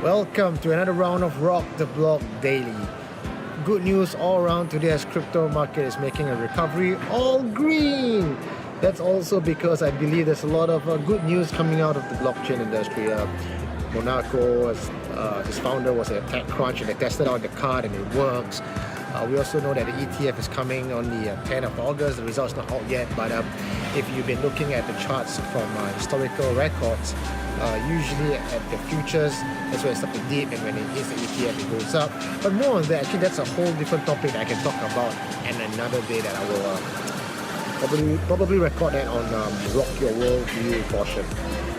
Welcome to another round of Rock the Block Daily. Good news all around today as crypto market is making a recovery, all green. That's also because I believe there's a lot of good news coming out of the blockchain industry. Monaco, his founder was a tech crunch and they tested out the card and it works. We also know that the ETF is coming on the 10th of August. The result's not out yet, but if you've been looking at the charts from historical records, usually at the futures, that's where it starts to dip, and when it hits the ETF, it goes up. But more on that, actually, that's a whole different topic that I can talk about, and another day that I will probably record that on Rock Your World View portion.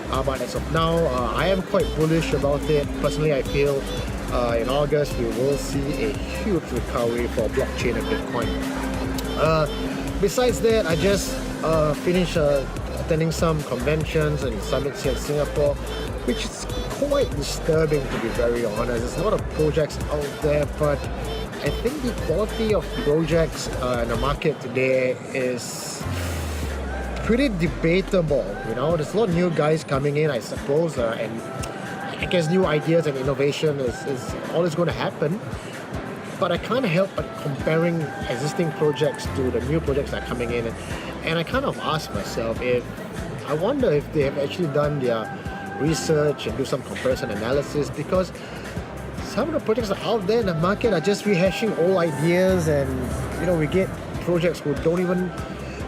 But as of now, I am quite bullish about it. Personally, I feel in August we will see a huge recovery for blockchain and Bitcoin. Besides that, I just finished attending some conventions and summits here in Singapore, which is quite disturbing, to be very honest. There's a lot of projects out there, but I think the quality of projects in the market today is pretty debatable. You know, there's a lot of new guys coming in, I suppose, and I guess new ideas and innovation is always going to happen. But I can't help but comparing existing projects to the new projects that are coming in, and I kind of ask myself I wonder if they have actually done their research and do some comparison analysis, because some of the projects that are out there in the market are just rehashing old ideas, and we get projects who don't even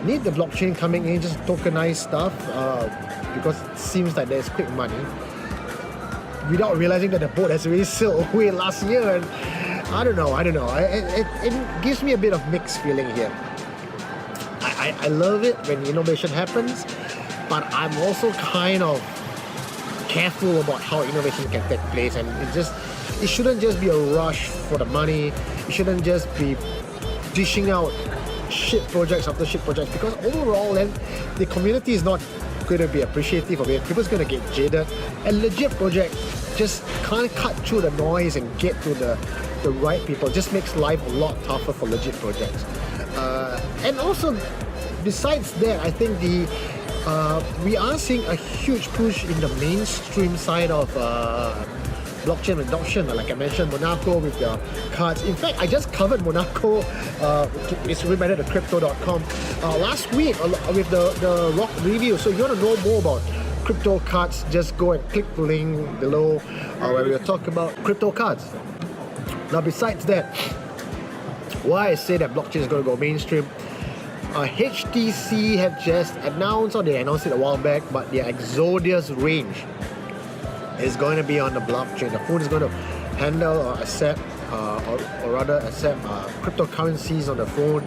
need the blockchain coming in, just tokenize stuff because it seems like there's quick money, without realizing that the boat has already sailed away last year. And I don't know. It gives me a bit of mixed feeling here. I love it when innovation happens, but I'm also kind of careful about how innovation can take place, and it shouldn't just be a rush for the money. It shouldn't just be dishing out shit projects after shit projects, because overall then the community is not going to be appreciative of it. People's going to get jaded. A legit project just can't cut through the noise and get to the right people. It just makes life a lot tougher for legit projects. And also, besides that, I think we are seeing a huge push in the mainstream side of blockchain adoption. Like I mentioned, Monaco with their cards. In fact, I just covered Monaco. It's reminded at crypto.com last week with the Rock review. So if you want to know more about crypto cards, just go and click the link below where we'll talk about crypto cards. Now, besides that, why I say that blockchain is going to go mainstream, HTC have just announced, or they announced it a while back, but their Exodus range is going to be on the blockchain. The phone is going to handle or accept cryptocurrencies on the phone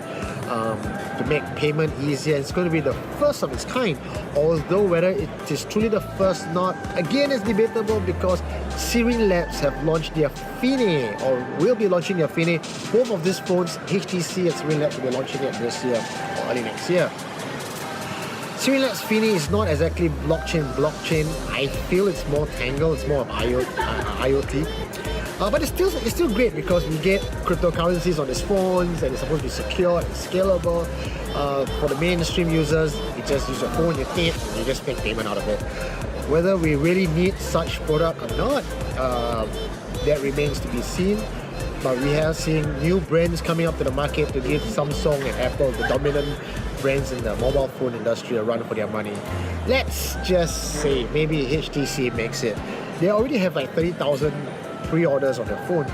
to make payment easier. It's going to be the first of its kind, although whether it is truly the first or not, again, is debatable, because Serene Labs have launched their Fini, or will be launching their Fini. Both of these phones, HTC and Serene Labs, will be launching it this year or early next year. Serene Labs Fini is not exactly blockchain. I feel it's more Tangle, it's more of IoT. But it's still great, because we get cryptocurrencies on these phones, and it's supposed to be secure and scalable. For the mainstream users, you just use your phone, you tap, and you just make payment out of it. Whether we really need such product or not, that remains to be seen. But we have seen new brands coming up to the market to give Samsung and Apple, the dominant brands in the mobile phone industry, a run for their money. Let's just say maybe HTC makes it. They already have like 30,000 pre-orders on their phone.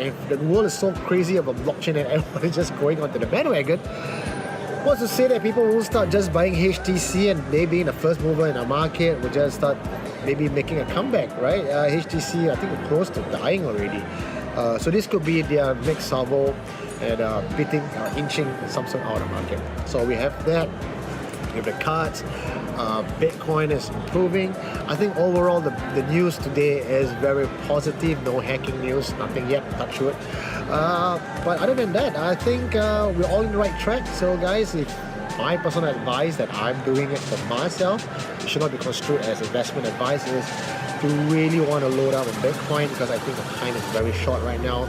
If the world is so crazy about blockchain and everyone is just going onto the bandwagon, what's to say that people will start just buying HTC, and they being the first mover in the market will just start maybe making a comeback, right? HTC, I think, are close to dying already. So this could be their next salvo and inching Samsung out of the market. So we have that. With the cards, Bitcoin is improving. I think overall the news today is very positive. No hacking news, nothing yet, touch wood. But other than that, I think we're all in the right track. So guys, if my personal advice that I'm doing it for myself, it should not be construed as investment advice, is to really want to load up on Bitcoin, because I think the time is very short right now.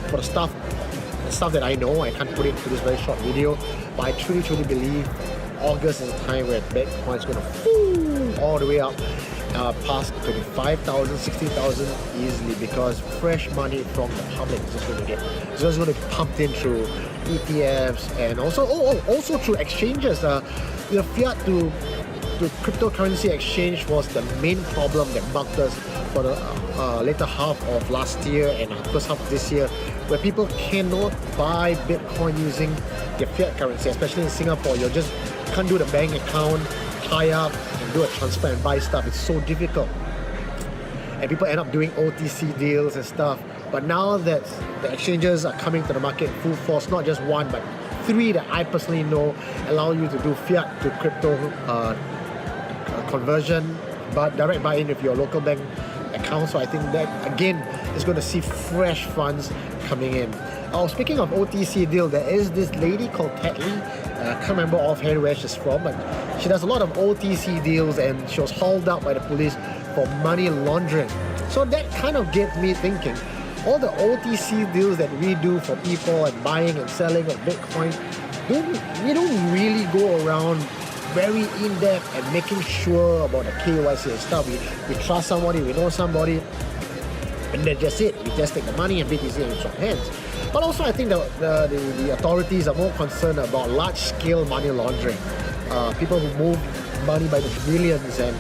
For the stuff that I know, I can't put it into this very short video, but I truly believe August is a time where Bitcoin is going to all the way up. past 25,000, 60,000 easily, because fresh money from the public is just going to be pumped in through ETFs, and also through exchanges. The fiat to cryptocurrency exchange was the main problem that bugged us for the later half of last year and first half of this year, where people cannot buy Bitcoin using their fiat currency, especially in Singapore. You just can't do the bank account, tie up and do a transfer and buy stuff. It's so difficult, and people end up doing OTC deals and stuff. But now that the exchanges are coming to the market full force, not just one but 3 that I personally know allow you to do fiat to crypto conversion, but direct buy-in with your local bank account. So I think that again is going to see fresh funds coming in. Speaking of OTC deal, there is this lady called Tetley. I can't remember offhand where she's from, but she does a lot of OTC deals, and she was hauled up by the police for money laundering. So that kind of gets me thinking, all the OTC deals that we do for people and buying and selling of Bitcoin, we don't really go around very in-depth and making sure about the KYC and stuff. We trust somebody, we know somebody, and that's just it. We just take the money and BTC and swap hands. But also I think the authorities are more concerned about large-scale money laundering. People who move money by the millions. And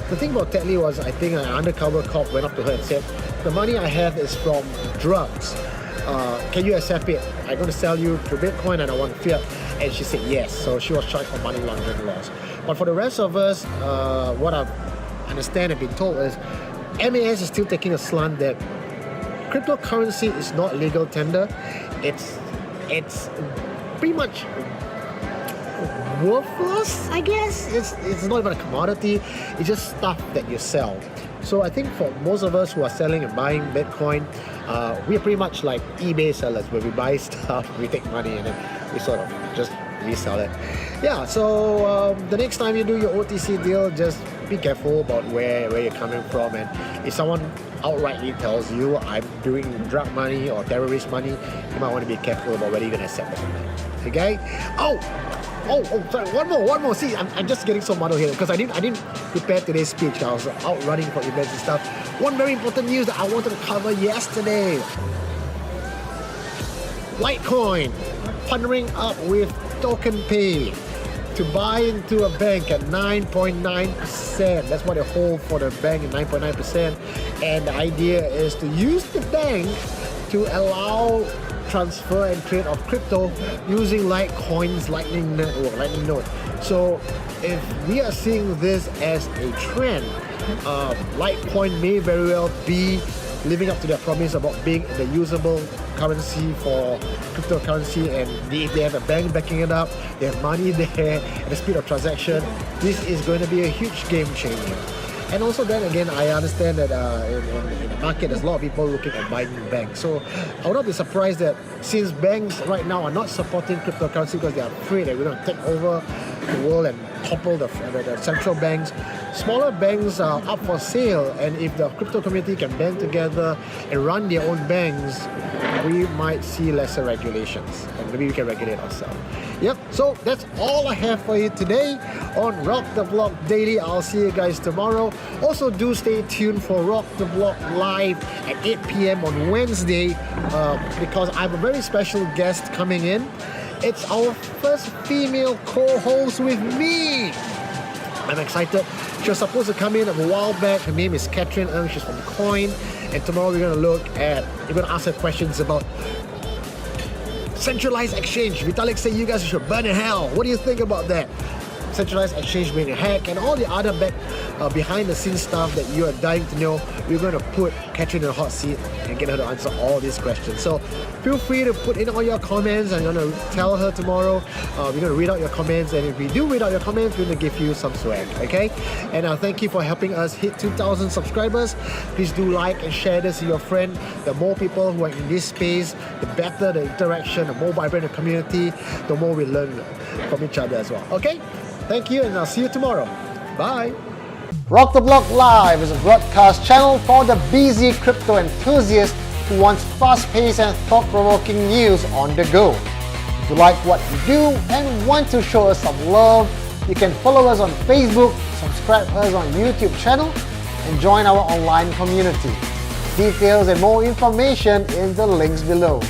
the thing about Tetley was, I think an undercover cop went up to her and said, the money I have is from drugs. Can you accept it? I'm going to sell you through Bitcoin and I want fiat. And she said yes. So she was charged for money laundering laws. But for the rest of us, what I understand and been told is MAS is still taking a slant that cryptocurrency is not legal tender. It's pretty much worthless, I guess. It's not even a commodity. It's just stuff that you sell. So I think for most of us who are selling and buying Bitcoin, we are pretty much like eBay sellers, where we buy stuff, we take money, and then we sort of just resell it. Yeah, so the next time you do your OTC deal, just be careful about where you're coming from. And if someone outrightly tells you I'm doing drug money or terrorist money, you might want to be careful about whether you're going to accept that. Okay? Sorry, one more. See, I'm just getting so muddled here because I didn't prepare today's speech. I was out running for events and stuff. One very important news that I wanted to cover yesterday. Litecoin partnering up with Tokenpay to buy into a bank at 9.9%. That's what they hold for the bank at 9.9%. And the idea is to use the bank to allow transfer and trade of crypto using Litecoin's Lightning node. So if we are seeing this as a trend, Litecoin may very well be living up to their promise about being the usable currency for cryptocurrency, and if they have a bank backing it up, they have money there, and the speed of transaction, this is going to be a huge game changer. And also then again, I understand that in the market, there's a lot of people looking at buying banks. So I would not be surprised that since banks right now are not supporting cryptocurrency because they are afraid that we're going to take over the world and topple the central banks, smaller banks are up for sale. And if the crypto community can band together and run their own banks, we might see lesser regulations, and maybe we can regulate ourselves. Yep, so that's all I have for you today on Rock the Block Daily. I'll see you guys tomorrow. Also, do stay tuned for Rock the Block Live at 8 p.m. on Wednesday because I have a very special guest coming in. It's our first female co-host with me. I'm excited. She was supposed to come in a while back. Her name is Catherine Ng. She's from Coin. And tomorrow we're going to ask her questions about centralized exchange. Vitalik said you guys should burn in hell. What do you think about that? Centralized exchange being a hack and all the other behind the scenes stuff that you are dying to know. We're going to put Catherine in the hot seat and get her to answer all these questions. So feel free to put in all your comments. I'm going to tell her tomorrow. We're going to read out your comments, and if we do read out your comments, we're going to give you some swag, okay? And thank you for helping us hit 2,000 subscribers. Please do like and share this with your friend. The more people who are in this space, the better the interaction, the more vibrant the community, the more we learn from each other as well, okay? Thank you, and I'll see you tomorrow. Bye. Rock the Block Live is a broadcast channel for the busy crypto enthusiast who wants fast-paced and thought-provoking news on the go. If you like what we do and want to show us some love, you can follow us on Facebook, subscribe us on YouTube channel, and join our online community. Details and more information in the links below.